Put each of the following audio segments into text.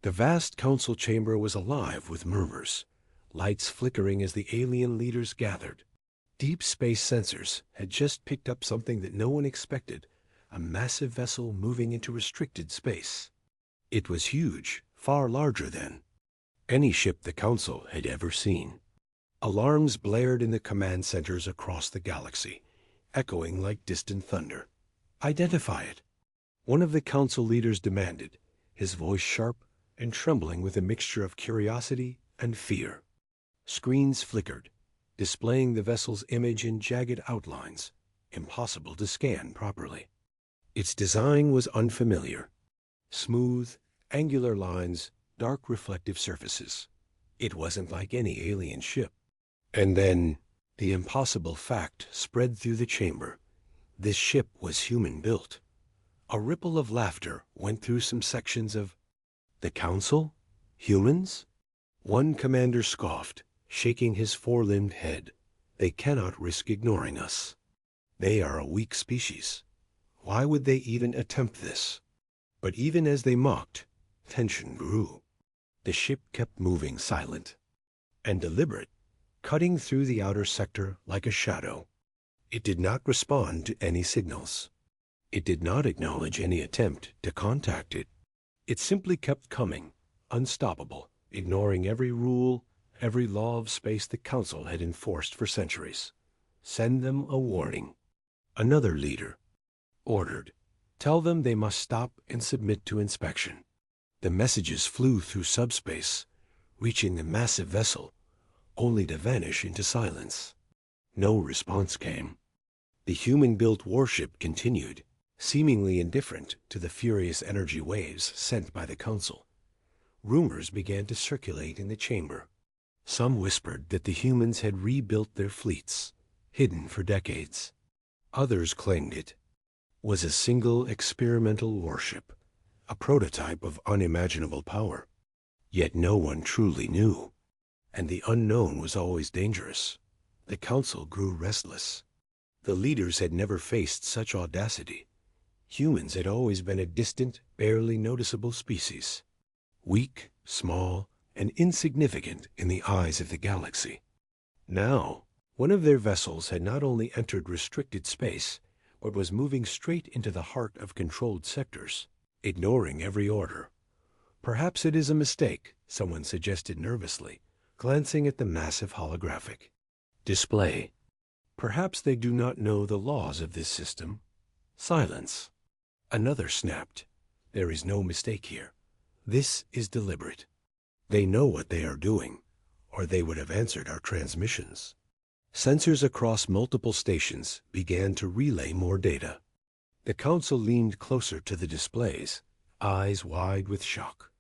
The vast council chamber was alive with murmurs, lights flickering as the alien leaders gathered. Deep space sensors had just picked up something that no one expected, a massive vessel moving into restricted space. It was huge, far larger than any ship the Council had ever seen. Alarms blared in the command centers across the galaxy, echoing like distant thunder. "Identify it," one of the Council leaders demanded, his voice sharp and trembling with a mixture of curiosity and fear. Screens flickered, displaying the vessel's image in jagged outlines, impossible to scan properly. Its design was unfamiliar. Smooth, angular lines, dark reflective surfaces. It wasn't like any alien ship. And then, the impossible fact spread through the chamber. This ship was human-built. A ripple of laughter went through some sections of the Council? Humans? One commander scoffed, shaking his four-limbed head. "They cannot risk ignoring us. They are a weak species. Why would they even attempt this?" But even as they mocked, tension grew. The ship kept moving silent and deliberate, cutting through the outer sector like a shadow. It did not respond to any signals. It did not acknowledge any attempt to contact it. It simply kept coming, unstoppable, ignoring every rule, every law of space the Council had enforced for centuries. "Send them a warning," another leader ordered. "Tell them they must stop and submit to inspection." The messages flew through subspace, reaching the massive vessel, only to vanish into silence. No response came. The human-built warship continued, seemingly indifferent to the furious energy waves sent by the Council. Rumors began to circulate in the chamber. Some whispered that the humans had rebuilt their fleets, hidden for decades. Others claimed it was a single experimental warship, a prototype of unimaginable power. Yet no one truly knew, and the unknown was always dangerous. The Council grew restless. The leaders had never faced such audacity. Humans had always been a distant, barely noticeable species, weak, small, and insignificant in the eyes of the galaxy. Now, one of their vessels had not only entered restricted space, but was moving straight into the heart of controlled sectors, ignoring every order. "Perhaps it is a mistake," someone suggested nervously, glancing at the massive holographic display. "Perhaps they do not know the laws of this system." Silence. Another snapped. "There is no mistake here. This is deliberate. They know what they are doing, or they would have answered our transmissions." Sensors across multiple stations began to relay more data. The Council leaned closer to the displays, eyes wide with shock.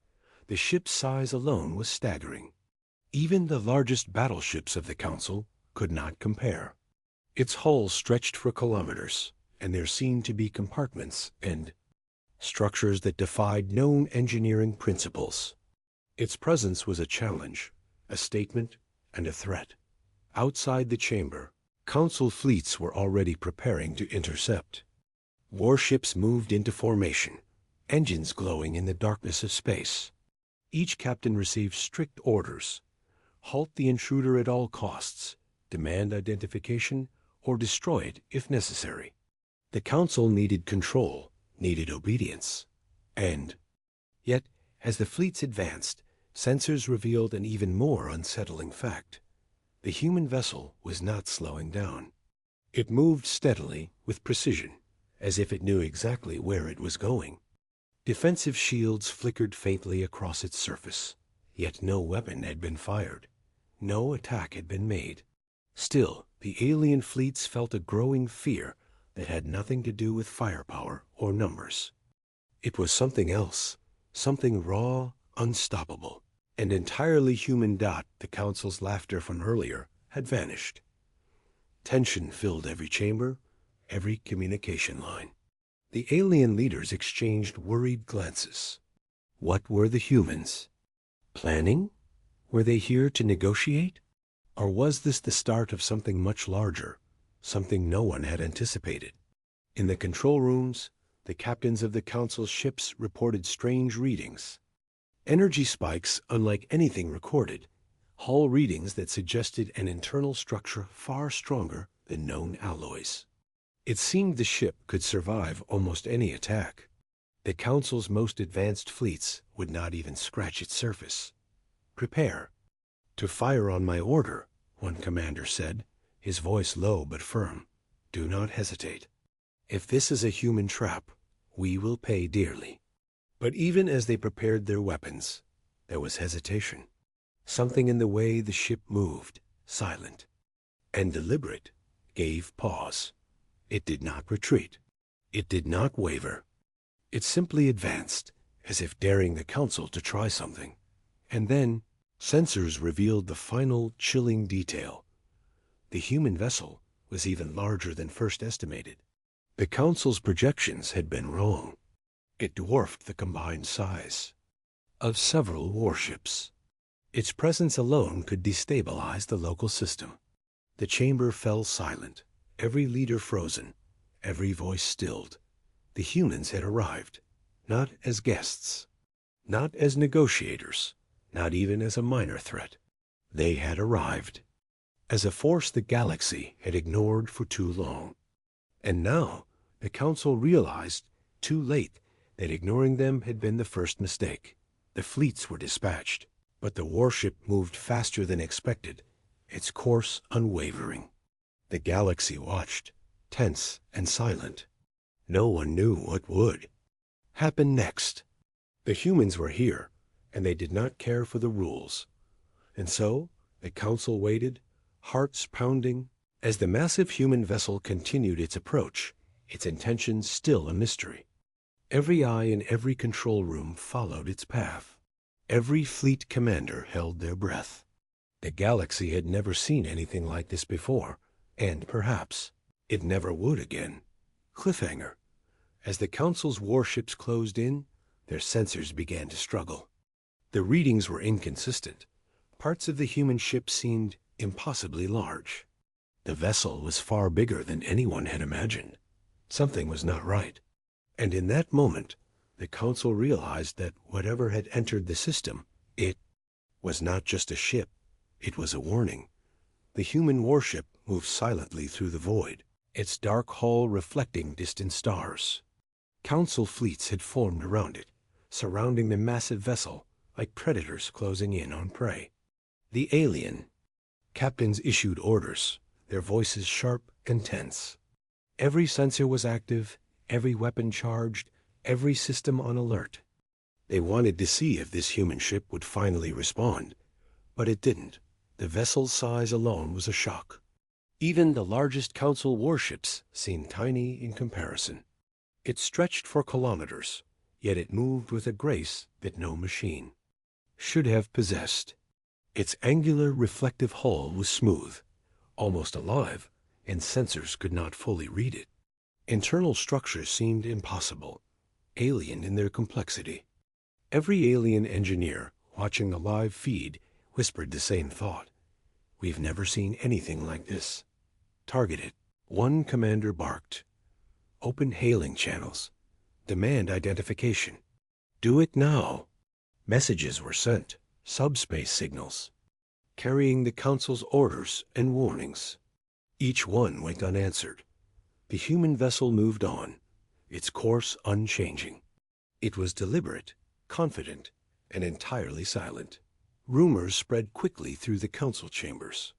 The ship's size alone was staggering. Even the largest battleships of the Council could not compare. Its hull stretched for kilometers, and there seemed to be compartments and structures that defied known engineering principles. Its presence was a challenge, a statement, and a threat. Outside the chamber, Council fleets were already preparing to intercept. Warships moved into formation, engines glowing in the darkness of space. Each captain received strict orders: halt the intruder at all costs, demand identification, or destroy it if necessary. The Council needed control, needed obedience. And yet, as the fleets advanced, sensors revealed an even more unsettling fact. The human vessel was not slowing down. It moved steadily, with precision, as if it knew exactly where it was going. Defensive shields flickered faintly across its surface, yet no weapon had been fired. No attack had been made. Still, the alien fleets felt a growing fear that had nothing to do with firepower or numbers. It was something else, something raw, unstoppable, and entirely human. The Council's laughter from earlier had vanished. Tension filled every chamber, every communication line. The alien leaders exchanged worried glances. What were the humans planning? Were they here to negotiate? Or was this the start of something much larger, something no one had anticipated? In the control rooms, the captains of the Council's ships reported strange readings. Energy spikes unlike anything recorded, hull readings that suggested an internal structure far stronger than known alloys. It seemed the ship could survive almost any attack. The Council's most advanced fleets would not even scratch its surface. "Prepare to fire on my order," one commander said, his voice low but firm. "Do not hesitate. If this is a human trap, we will pay dearly." But even as they prepared their weapons, there was hesitation. Something in the way the ship moved, silent and deliberate, gave pause. It did not retreat. It did not waver. It simply advanced, as if daring the Council to try something. And then, sensors revealed the final chilling detail. The human vessel was even larger than first estimated. The Council's projections had been wrong. It dwarfed the combined size of several warships. Its presence alone could destabilize the local system. The chamber fell silent, every leader frozen, every voice stilled. The humans had arrived, not as guests, not as negotiators, not even as a minor threat. They had arrived as a force the galaxy had ignored for too long. And now the Council realized, too late, that ignoring them had been the first mistake. The fleets were dispatched, but the warship moved faster than expected, its course unwavering. The galaxy watched, tense and silent. No one knew what would happen next. The humans were here, and they did not care for the rules. And so the Council waited, hearts pounding, as the massive human vessel continued its approach, its intentions still a mystery. Every eye in every control room followed its path. Every fleet commander held their breath. The galaxy had never seen anything like this before, and perhaps it never would again. Cliffhanger. As the Council's warships closed in, their sensors began to struggle. The readings were inconsistent. Parts of the human ship seemed impossibly large. The vessel was far bigger than anyone had imagined. Something was not right. And in that moment, the Council realized that whatever had entered the system, it was not just a ship, it was a warning. The human warship moved silently through the void, its dark hull reflecting distant stars. Council fleets had formed around it, surrounding the massive vessel like predators closing in on prey. The alien captains issued orders, their voices sharp and tense. Every sensor was active, every weapon charged, every system on alert. They wanted to see if this human ship would finally respond, but it didn't. The vessel's size alone was a shock. Even the largest Council warships seemed tiny in comparison. It stretched for kilometers, yet it moved with a grace that no machine should have possessed. Its angular, reflective hull was smooth, almost alive, and sensors could not fully read it. Internal structures seemed impossible, alien in their complexity. Every alien engineer watching the live feed whispered the same thought. "We've never seen anything like this. Target it." One commander barked. "Open hailing channels. Demand identification. Do it now." Messages were sent, subspace signals, carrying the Council's orders and warnings. Each one went unanswered. The human vessel moved on, its course unchanging. It was deliberate, confident, and entirely silent. Rumors spread quickly through the Council chambers.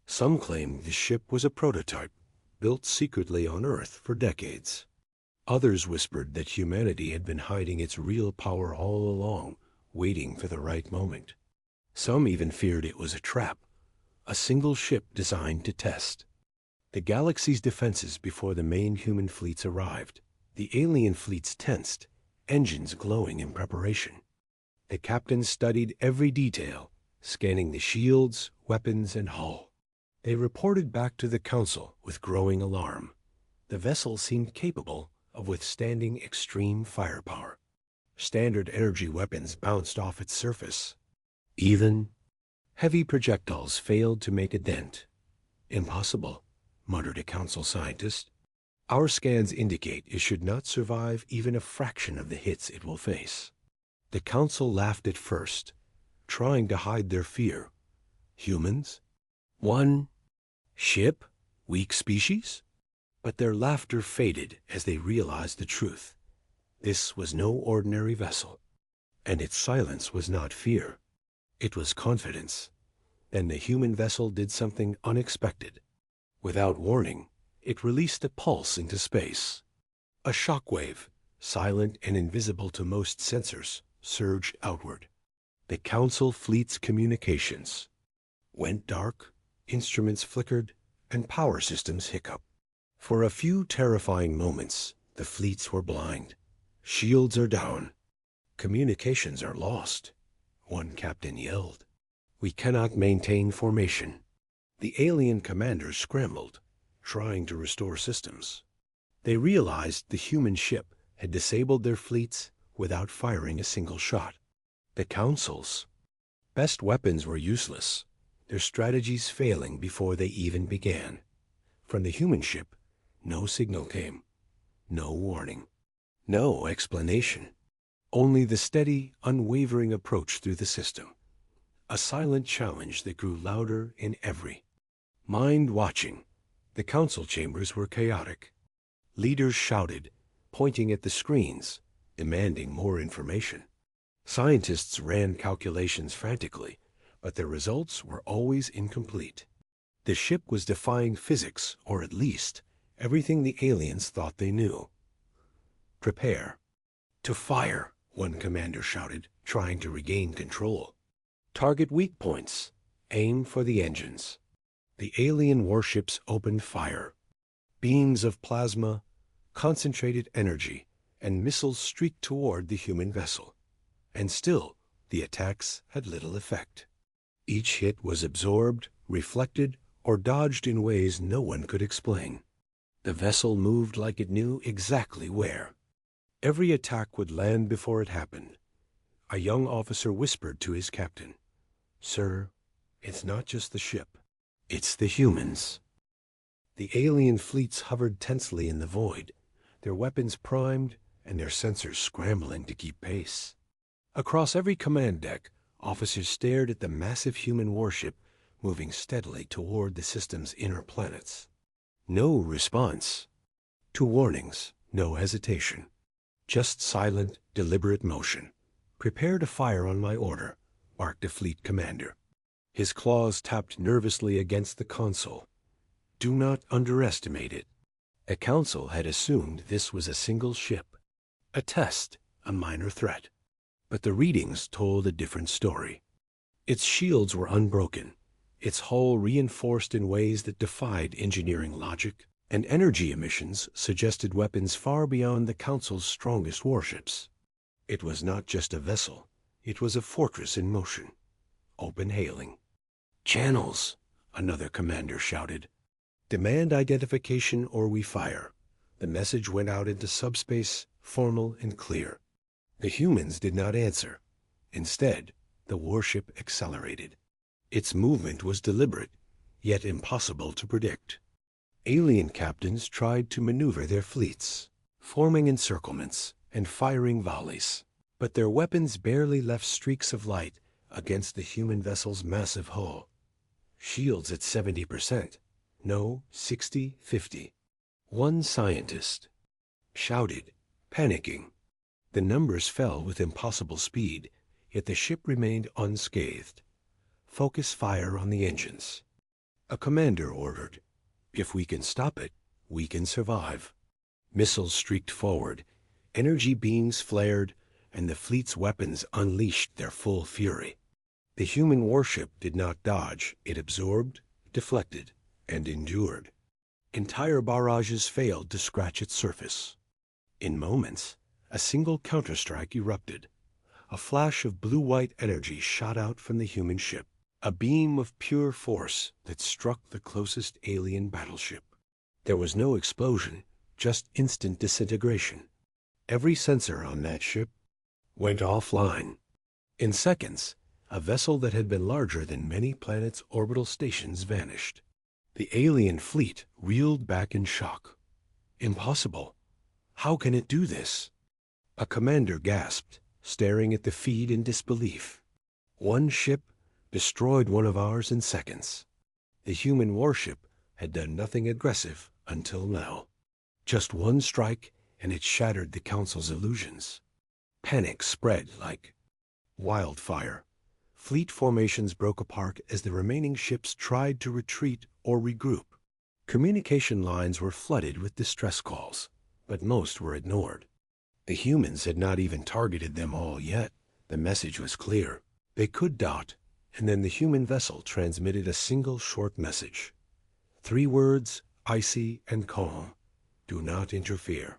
Some claimed the ship was a prototype, built secretly on Earth for decades. Others whispered that humanity had been hiding its real power all along, waiting for the right moment. Some even feared it was a trap, a single ship designed to test the galaxy's defenses before the main human fleets arrived. The alien fleets tensed, engines glowing in preparation. The captains studied every detail, scanning the shields, weapons, and hull. They reported back to the Council with growing alarm. The vessel seemed capable of withstanding extreme firepower. Standard energy weapons bounced off its surface. Even heavy projectiles failed to make a dent. "Impossible," muttered a Council scientist. "Our scans indicate it should not survive even a fraction of the hits it will face." The council laughed at first, trying to hide their fear. Humans? One ship? Weak species? But their laughter faded as they realized the truth. This was no ordinary vessel, and its silence was not fear. It was confidence. Then the human vessel did something unexpected. Without warning, it released a pulse into space. A shockwave, silent and invisible to most sensors, surged outward. The Council fleet's communications went dark, instruments flickered, and power systems hiccuped. For a few terrifying moments, the fleets were blind. Shields are down. Communications are lost. One captain yelled. We cannot maintain formation. The alien commanders scrambled, trying to restore systems. They realized the human ship had disabled their fleets without firing a single shot. The Council's best weapons were useless, their strategies failing before they even began. From the human ship, no signal came, no warning, no explanation. Only the steady, unwavering approach through the system. A silent challenge that grew louder in every mind watching. The council chambers were chaotic. Leaders shouted, pointing at the screens, demanding more information. Scientists ran calculations frantically, but their results were always incomplete. The ship was defying physics, or at least everything the aliens thought they knew. Prepare. To fire, one commander shouted, trying to regain control. Target weak points. Aim for the engines. The alien warships opened fire. Beams of plasma, concentrated energy, and missiles streaked toward the human vessel. And still, the attacks had little effect. Each hit was absorbed, reflected, or dodged in ways no one could explain. The vessel moved like it knew exactly where. Every attack would land before it happened. A young officer whispered to his captain, "Sir, it's not just the ship. It's the humans." The alien fleets hovered tensely in the void, their weapons primed and their sensors scrambling to keep pace. Across every command deck, officers stared at the massive human warship moving steadily toward the system's inner planets. No response. To warnings, no hesitation. Just silent, deliberate motion. "Prepare to fire on my order," barked a fleet commander. His claws tapped nervously against the console. Do not underestimate it. A council had assumed this was a single ship. A test, a minor threat. But the readings told a different story. Its shields were unbroken, its hull reinforced in ways that defied engineering logic, and energy emissions suggested weapons far beyond the Council's strongest warships. It was not just a vessel, it was a fortress in motion. Open hailing. "Channels," another commander shouted. "Demand identification or we fire." The message went out into subspace, formal and clear. The humans did not answer. Instead, the warship accelerated. Its movement was deliberate, yet impossible to predict. Alien captains tried to maneuver their fleets, forming encirclements and firing volleys, but their weapons barely left streaks of light against the human vessel's massive hull. Shields at 70%. No, 60, 50. One scientist shouted, panicking. The numbers fell with impossible speed, yet the ship remained unscathed. "Focus fire on the engines." A commander ordered, "If we can stop it, we can survive." Missiles streaked forward, energy beams flared, and the fleet's weapons unleashed their full fury. The human warship did not dodge, it absorbed, deflected, and endured. Entire barrages failed to scratch its surface. In moments, a single counterstrike erupted. A flash of blue-white energy shot out from the human ship, a beam of pure force that struck the closest alien battleship. There was no explosion, just instant disintegration. Every sensor on that ship went offline. In seconds, a vessel that had been larger than many planets' orbital stations vanished. The alien fleet reeled back in shock. Impossible. How can it do this? A commander gasped, staring at the feed in disbelief. One ship destroyed one of ours in seconds. The human warship had done nothing aggressive until now. Just one strike, and it shattered the Council's illusions. Panic spread like wildfire. Fleet formations broke apart as the remaining ships tried to retreat or regroup. Communication lines were flooded with distress calls, but most were ignored. The humans had not even targeted them all yet. The message was clear. They could dot, and then the human vessel transmitted a single short message. 3 words, icy and calm. Do not interfere.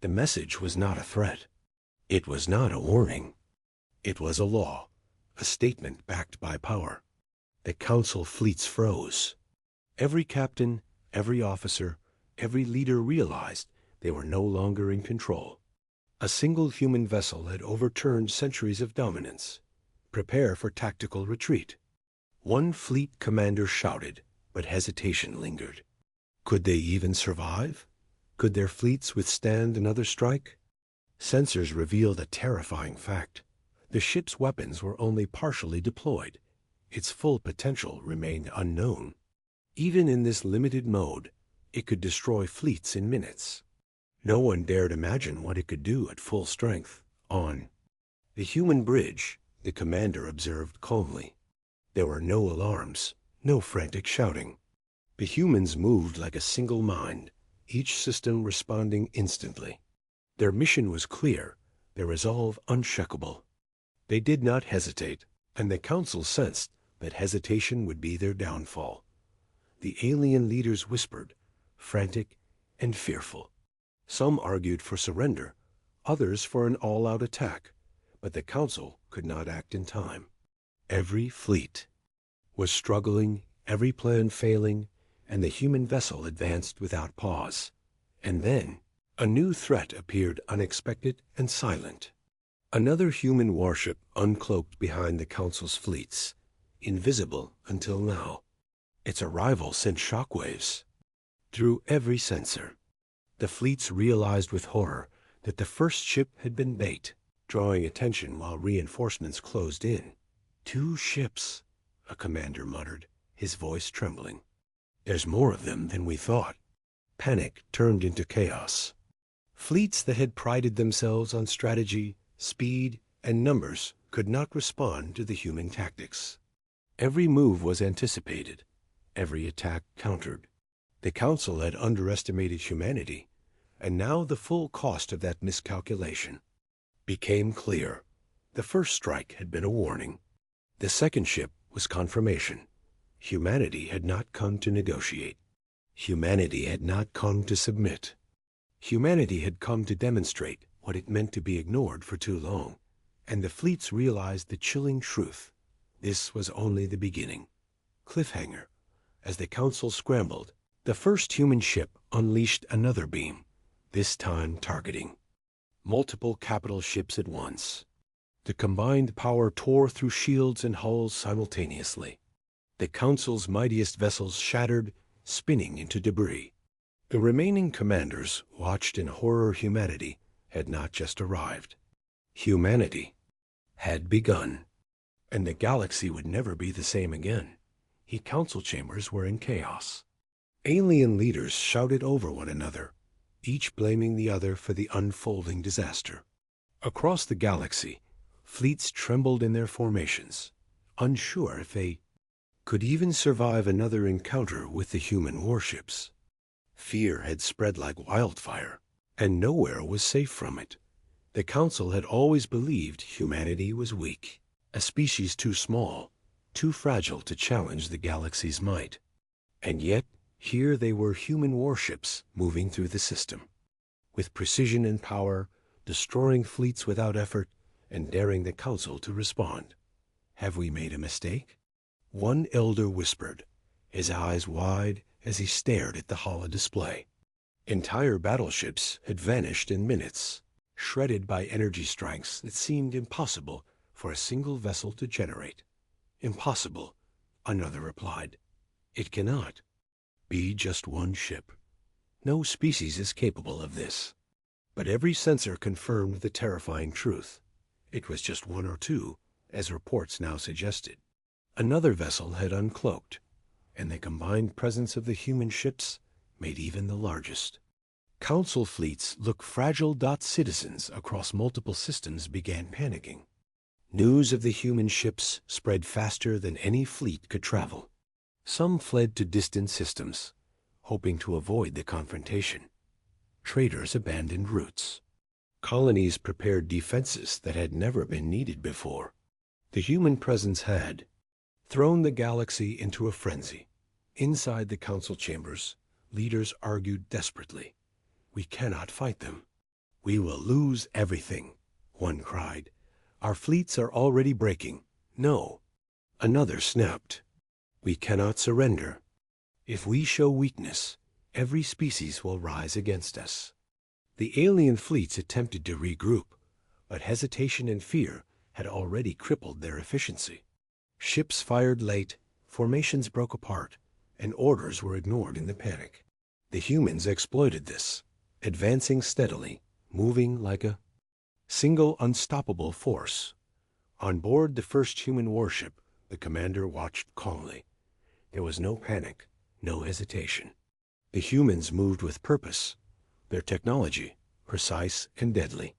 The message was not a threat. It was not a warning. It was a law, a statement backed by power. The Council fleets froze. Every captain, every officer, every leader realized they were no longer in control. A single human vessel had overturned centuries of dominance. Prepare for tactical retreat. One fleet commander shouted, but hesitation lingered. Could they even survive? Could their fleets withstand another strike? Sensors revealed a terrifying fact. The ship's weapons were only partially deployed. Its full potential remained unknown. Even in this limited mode, it could destroy fleets in minutes. No one dared imagine what it could do at full strength. On the human bridge, the commander observed calmly. There were no alarms, no frantic shouting. The humans moved like a single mind, each system responding instantly. Their mission was clear, their resolve unshakable. They did not hesitate, and the Council sensed that hesitation would be their downfall. The alien leaders whispered, frantic and fearful. Some argued for surrender, others for an all-out attack, but the Council could not act in time. Every fleet was struggling, every plan failing, and the human vessel advanced without pause. And then, a new threat appeared, unexpected and silent. Another human warship uncloaked behind the Council's fleets, invisible until now. Its arrival sent shockwaves through every sensor. The fleets realized with horror that the first ship had been bait, drawing attention while reinforcements closed in. 2 ships, a commander muttered, his voice trembling. There's more of them than we thought. Panic turned into chaos. Fleets that had prided themselves on strategy, speed, and numbers could not respond to the human tactics. Every move was anticipated, every attack countered. The Council had underestimated humanity, and now the full cost of that miscalculation became clear. The first strike had been a warning. The second ship was confirmation. Humanity had not come to negotiate. Humanity had not come to submit. Humanity had come to demonstrate what it meant to be ignored for too long, and the fleets realized the chilling truth. This was only the beginning. Cliffhanger. As the Council scrambled, the first human ship unleashed another beam, this time targeting multiple capital ships at once. The combined power tore through shields and hulls simultaneously. The Council's mightiest vessels shattered, spinning into debris. The remaining commanders watched in horror. Humanity had not just arrived. Humanity had begun. And the galaxy would never be the same again. Council chambers were in chaos. Alien leaders shouted over one another, each blaming the other for the unfolding disaster. Across the galaxy, fleets trembled in their formations, unsure if they could even survive another encounter with the human warships. Fear had spread like wildfire, and nowhere was safe from it. The Council had always believed humanity was weak, a species too small, too fragile to challenge the galaxy's might. And yet, here they were, human warships moving through the system, with precision and power, destroying fleets without effort, and daring the Council to respond. Have we made a mistake? One elder whispered, his eyes wide as he stared at the holodisplay. Entire battleships had vanished in minutes, shredded by energy strikes that seemed impossible for a single vessel to generate. Impossible, another replied. It cannot be just one ship. No species is capable of this. But every sensor confirmed the terrifying truth. It was just one or two, as reports now suggested. Another vessel had uncloaked, and the combined presence of the human ships made even the largest. Council fleets looked fragile. Citizens across multiple systems began panicking. News of the human ships spread faster than any fleet could travel. Some fled to distant systems, hoping to avoid the confrontation. Traders abandoned routes. Colonies prepared defenses that had never been needed before. The human presence had thrown the galaxy into a frenzy. Inside the council chambers, leaders argued desperately. "We cannot fight them. We will lose everything," one cried. "Our fleets are already breaking." "No," another snapped. "We cannot surrender. If we show weakness, every species will rise against us." The alien fleets attempted to regroup, but hesitation and fear had already crippled their efficiency. Ships fired late, formations broke apart, and orders were ignored in the panic. The humans exploited this, advancing steadily, moving like a single unstoppable force. On board the first human warship, the commander watched calmly. There was no panic, no hesitation. The humans moved with purpose, their technology precise and deadly.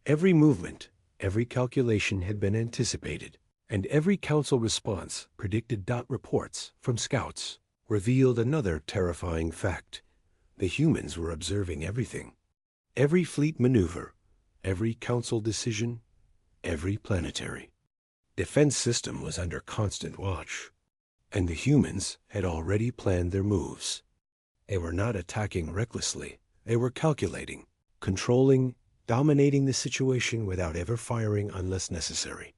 Every movement, every calculation had been anticipated, and every council response predicted. Reports from scouts revealed another terrifying fact. The humans were observing everything. Every fleet maneuver, every council decision, every planetary defense system was under constant watch. And the humans had already planned their moves. They were not attacking recklessly. They were calculating, controlling, dominating the situation without ever firing unless necessary.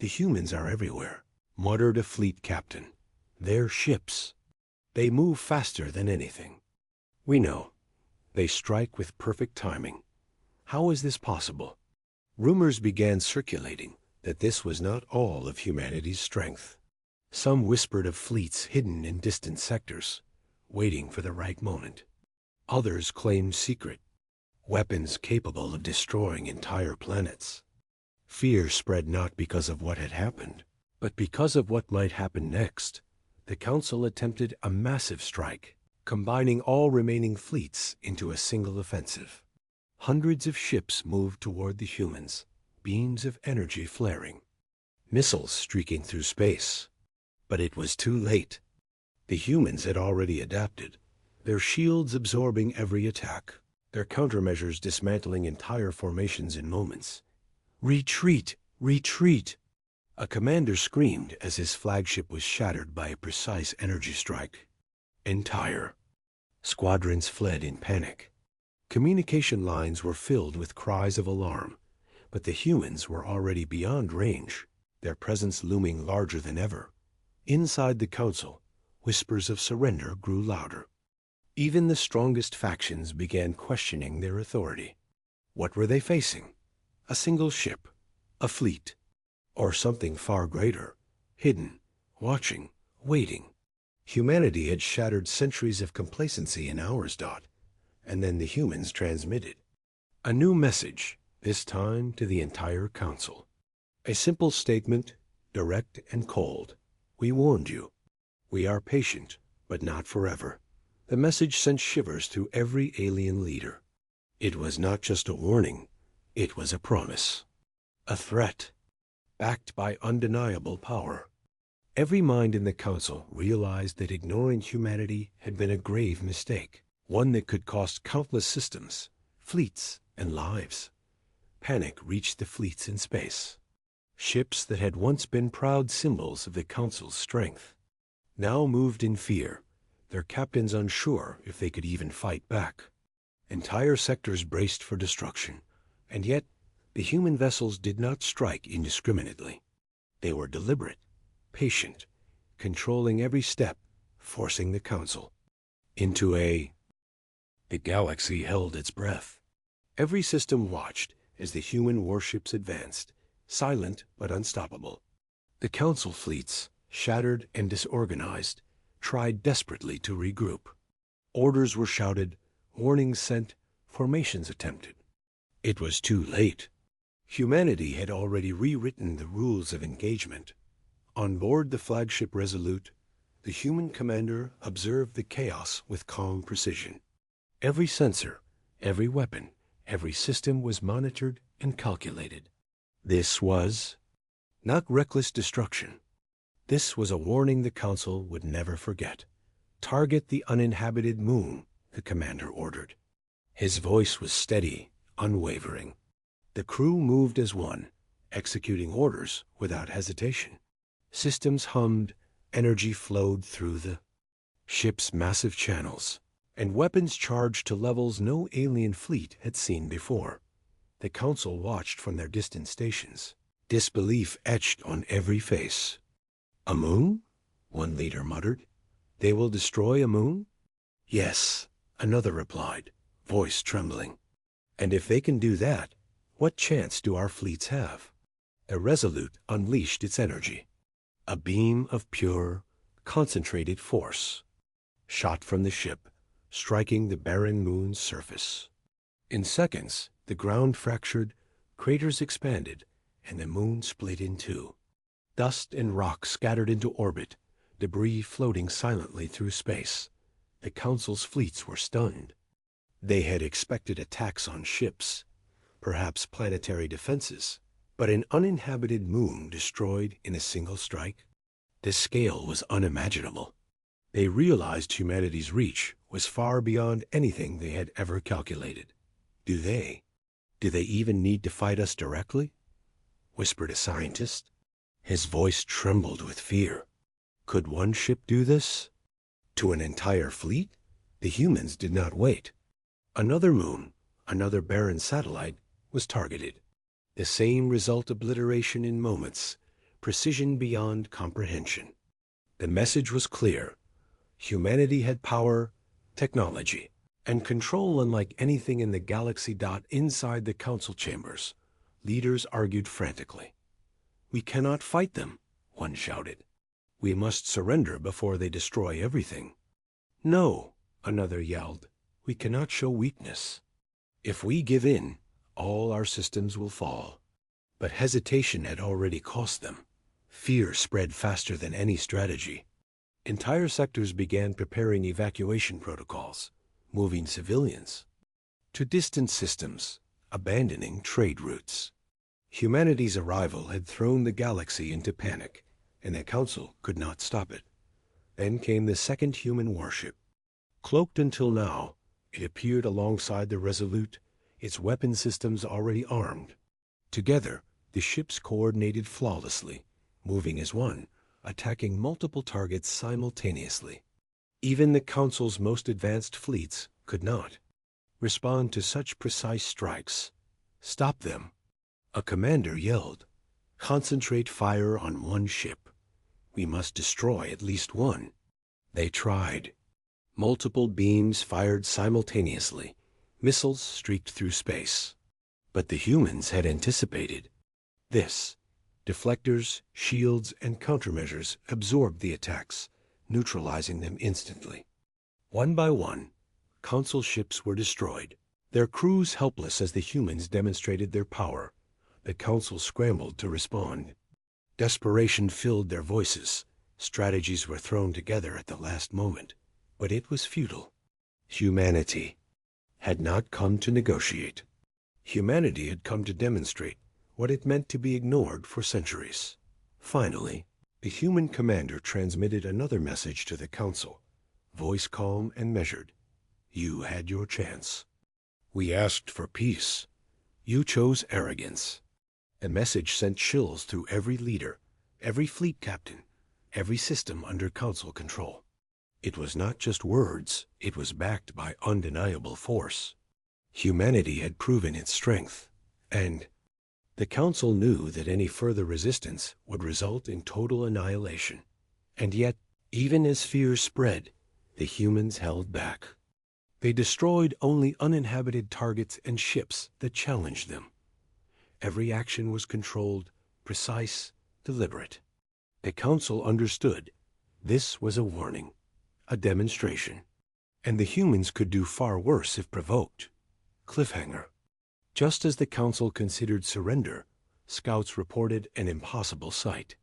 "The humans are everywhere," muttered a fleet captain. "They're ships. They move faster than anything." "We know. They strike with perfect timing. How is this possible?" Rumors began circulating that this was not all of humanity's strength. Some whispered of fleets hidden in distant sectors, waiting for the right moment. Others claimed secret weapons capable of destroying entire planets. Fear spread not because of what had happened, but because of what might happen next. The Council attempted a massive strike, combining all remaining fleets into a single offensive. Hundreds of ships moved toward the humans, beams of energy flaring, missiles streaking through space. But it was too late. The humans had already adapted, their shields absorbing every attack, their countermeasures dismantling entire formations in moments. "Retreat! Retreat!" A commander screamed as his flagship was shattered by a precise energy strike. Entire squadrons fled in panic. Communication lines were filled with cries of alarm, but the humans were already beyond range, their presence looming larger than ever. Inside the council, whispers of surrender grew louder. Even the strongest factions began questioning their authority. What were they facing? A single ship, a fleet, or something far greater, hidden, watching, waiting. Humanity had shattered centuries of complacency in hours. And then the humans transmitted a new message, this time to the entire council. A simple statement, direct and cold. "We warned you. We are patient, but not forever." The message sent shivers through every alien leader. It was not just a warning, it was a promise. A threat, backed by undeniable power. Every mind in the council realized that ignoring humanity had been a grave mistake, one that could cost countless systems, fleets, and lives. Panic reached the fleets in space. Ships that had once been proud symbols of the council's strength now moved in fear, their captains unsure if they could even fight back. Entire sectors braced for destruction, and yet the human vessels did not strike indiscriminately. They were deliberate, patient, controlling every step, forcing the council into a... The galaxy held its breath. Every system watched as the human warships advanced, silent but unstoppable. The council fleets, shattered and disorganized, tried desperately to regroup. Orders were shouted, warnings sent, formations attempted. It was too late. Humanity had already rewritten the rules of engagement. On board the flagship Resolute, the human commander observed the chaos with calm precision. Every sensor, every weapon, every system was monitored and calculated. This was not reckless destruction. This was a warning the Council would never forget. Target the uninhabited moon, the commander ordered. His voice was steady, unwavering. The crew moved as one, executing orders without hesitation. Systems hummed, energy flowed through the ship's massive channels, and weapons charged to levels no alien fleet had seen before. The Council watched from their distant stations, disbelief etched on every face. "A moon?" one leader muttered. "They will destroy a moon?" "Yes," another replied, voice trembling. "And if they can do that, what chance do our fleets have?" The Resolute unleashed its energy. A beam of pure, concentrated force shot from the ship, striking the barren moon's surface. In seconds, the ground fractured, craters expanded, and the moon split in two. Dust and rock scattered into orbit, debris floating silently through space. The Council's fleets were stunned. They had expected attacks on ships, perhaps planetary defenses, but an uninhabited moon destroyed in a single strike? The scale was unimaginable. They realized humanity's reach was far beyond anything they had ever calculated. Do they even need to fight us directly?" whispered a scientist. His voice trembled with fear. Could one ship do this? To an entire fleet? The humans did not wait. Another moon, another barren satellite, was targeted. The same result: obliteration in moments, precision beyond comprehension. The message was clear. Humanity had power, technology, and control unlike anything in the galaxy. Inside the Council chambers, leaders argued frantically. "We cannot fight them," one shouted. "We must surrender before they destroy everything." "No," another yelled. "We cannot show weakness. If we give in, all our systems will fall." But hesitation had already cost them. Fear spread faster than any strategy. Entire sectors began preparing evacuation protocols, moving civilians to distant systems, abandoning trade routes. Humanity's arrival had thrown the galaxy into panic, and the Council could not stop it. Then came the second human warship. Cloaked until now, it appeared alongside the Resolute, its weapon systems already armed. Together, the ships coordinated flawlessly, moving as one, attacking multiple targets simultaneously. Even the Council's most advanced fleets could not respond to such precise strikes. "Stop them!" A commander yelled. "Concentrate fire on one ship. We must destroy at least one." They tried. Multiple beams fired simultaneously. Missiles streaked through space. But the humans had anticipated this. Deflectors, shields, and countermeasures absorbed the attacks, neutralizing them instantly. One by one, Council ships were destroyed, their crews helpless as the humans demonstrated their power. The Council scrambled to respond. Desperation filled their voices. Strategies were thrown together at the last moment, but it was futile. Humanity had not come to negotiate. Humanity had come to demonstrate what it meant to be ignored for centuries. Finally, the human commander transmitted another message to the Council, voice calm and measured. "You had your chance. We asked for peace. You chose arrogance." The message sent chills through every leader, every fleet captain, every system under Council control. It was not just words, it was backed by undeniable force. Humanity had proven its strength, and the Council knew that any further resistance would result in total annihilation. And yet, even as fears spread, the humans held back. They destroyed only uninhabited targets and ships that challenged them. Every action was controlled, precise, deliberate. The Council understood. This was a warning, a demonstration. And the humans could do far worse if provoked. Cliffhanger. Just as the Council considered surrender, scouts reported an impossible sight.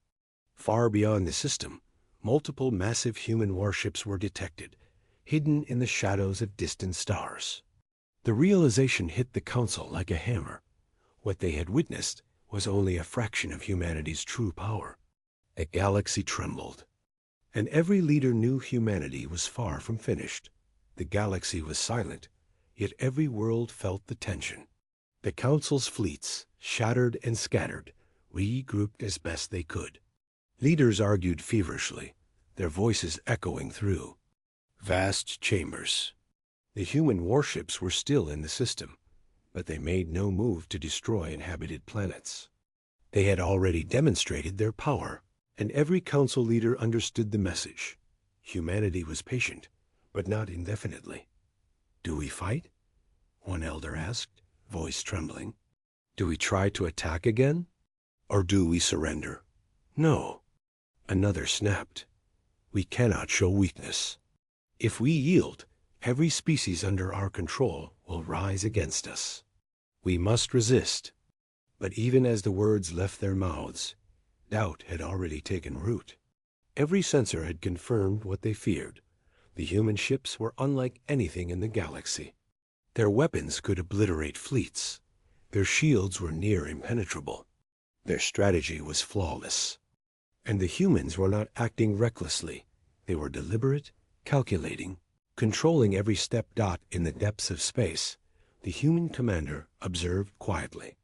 Far beyond the system, multiple massive human warships were detected, hidden in the shadows of distant stars. The realization hit the Council like a hammer. What they had witnessed was only a fraction of humanity's true power. A galaxy trembled. And every leader knew humanity was far from finished. The galaxy was silent, yet every world felt the tension. The Council's fleets, shattered and scattered, regrouped as best they could. Leaders argued feverishly, their voices echoing through vast chambers. The human warships were still in the system, but they made no move to destroy inhabited planets. They had already demonstrated their power, and every Council leader understood the message. Humanity was patient, but not indefinitely. "Do we fight?" one elder asked, voice trembling. "Do we try to attack again? Or do we surrender?" "No." Another snapped. "We cannot show weakness. If we yield, every species under our control will rise against us. We must resist." But even as the words left their mouths, doubt had already taken root. Every sensor had confirmed what they feared. The human ships were unlike anything in the galaxy. Their weapons could obliterate fleets. Their shields were near impenetrable. Their strategy was flawless. And the humans were not acting recklessly. They were deliberate, calculating, controlling every step. In the depths of space, the human commander observed quietly.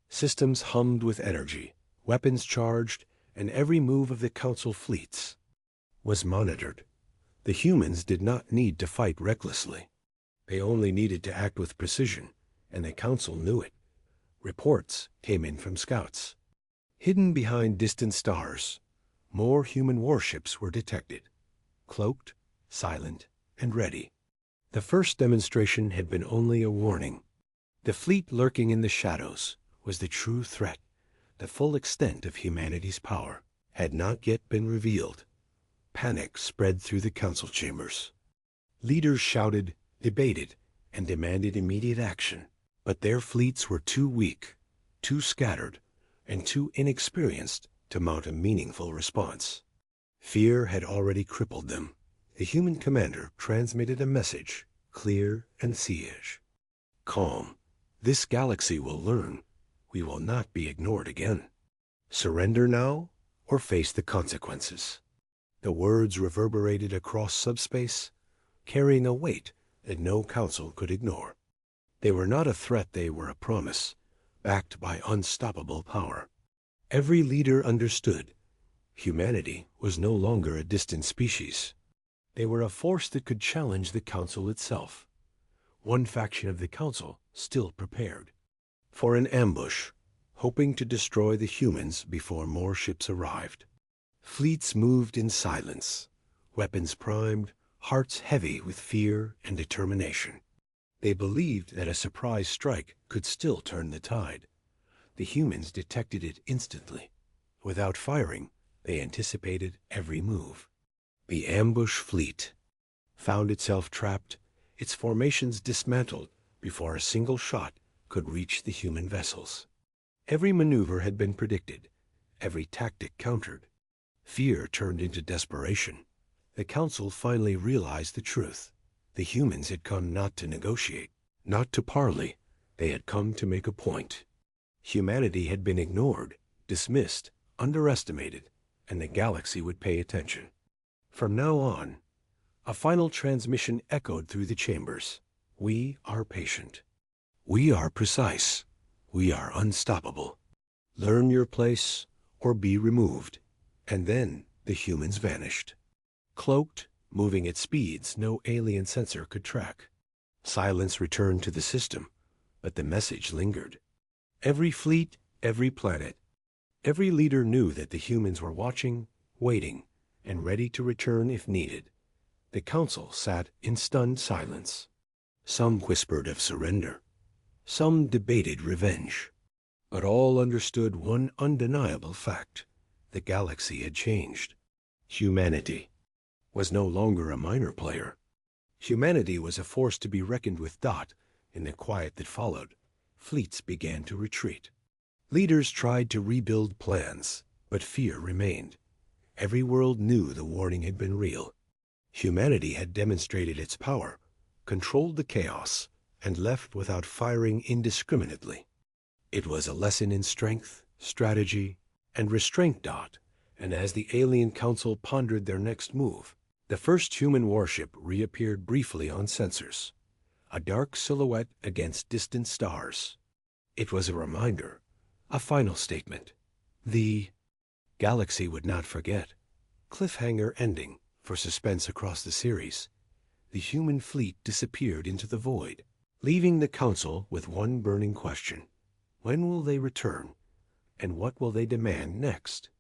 Systems hummed with energy, weapons charged, and every move of the Council fleets was monitored. The humans did not need to fight recklessly. They only needed to act with precision, and the Council knew it. Reports came in from scouts. Hidden behind distant stars, more human warships were detected, cloaked, silent, and ready. The first demonstration had been only a warning. The fleet lurking in the shadows was the true threat. The full extent of humanity's power had not yet been revealed. Panic spread through the Council chambers. Leaders shouted, debated, and demanded immediate action, but their fleets were too weak, too scattered, and too inexperienced to mount a meaningful response. Fear had already crippled them. The human commander transmitted a message, clear and siege. "Calm. This galaxy will learn. We will not be ignored again. Surrender now, or face the consequences." The words reverberated across subspace, carrying a weight that no Council could ignore. They were not a threat, they were a promise, backed by unstoppable power. Every leader understood. Humanity was no longer a distant species. They were a force that could challenge the Council itself. One faction of the Council still prepared for an ambush, hoping to destroy the humans before more ships arrived. Fleets moved in silence, weapons primed, hearts heavy with fear and determination. They believed that a surprise strike could still turn the tide. The humans detected it instantly. Without firing, they anticipated every move. The ambush fleet found itself trapped, its formations dismantled before a single shot could reach the human vessels. Every maneuver had been predicted, every tactic countered. Fear turned into desperation. The Council finally realized the truth. The humans had come not to negotiate, not to parley. They had come to make a point. Humanity had been ignored, dismissed, underestimated, and the galaxy would pay attention. From now on, a final transmission echoed through the chambers. We are patient. We are precise. We are unstoppable. Learn your place or be removed. And then the humans vanished. Cloaked, moving at speeds no alien sensor could track. Silence returned to the system, but the message lingered. Every fleet, every planet, every leader knew that the humans were watching, waiting, and ready to return if needed. The Council sat in stunned silence. Some whispered of surrender. Some debated revenge. But all understood one undeniable fact. The galaxy had changed. Humanity was no longer a minor player. Humanity was a force to be reckoned with. In the quiet that followed, fleets began to retreat. Leaders tried to rebuild plans, but fear remained. Every world knew the warning had been real. Humanity had demonstrated its power, controlled the chaos, and left without firing indiscriminately. It was a lesson in strength, strategy, and restraint. And as the alien council pondered their next move, the first human warship reappeared briefly on sensors, a dark silhouette against distant stars. It was a reminder, a final statement. The galaxy would not forget. Cliffhanger ending for suspense across the series. The human fleet disappeared into the void, leaving the council with one burning question. When will they return? And what will they demand next?